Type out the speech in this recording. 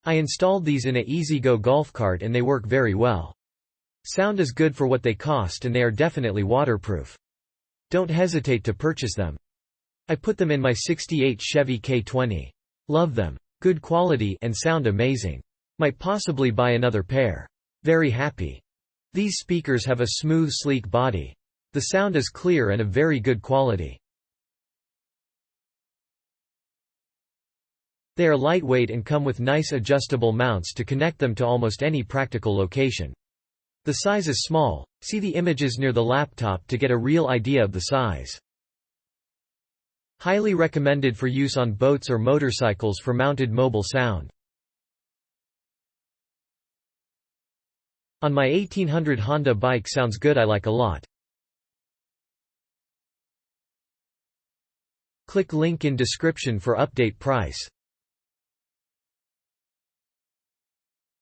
I installed these in a EasyGo golf cart and they work very well. Sound is good for what they cost and they are definitely waterproof. Don't hesitate to purchase them. I put them in my '68 Chevy K20. Love them. Good quality and sound amazing. Might possibly buy another pair. Very happy. These speakers have a smooth, sleek body. The sound is clear and of very good quality. They are lightweight and come with nice adjustable mounts to connect them to almost any practical location. The size is small. See the images near the laptop to get a real idea of the size. Highly recommended for use on boats or motorcycles for mounted mobile sound. On my 1800 Honda bike sounds good, I like a lot. Click link in description for update price.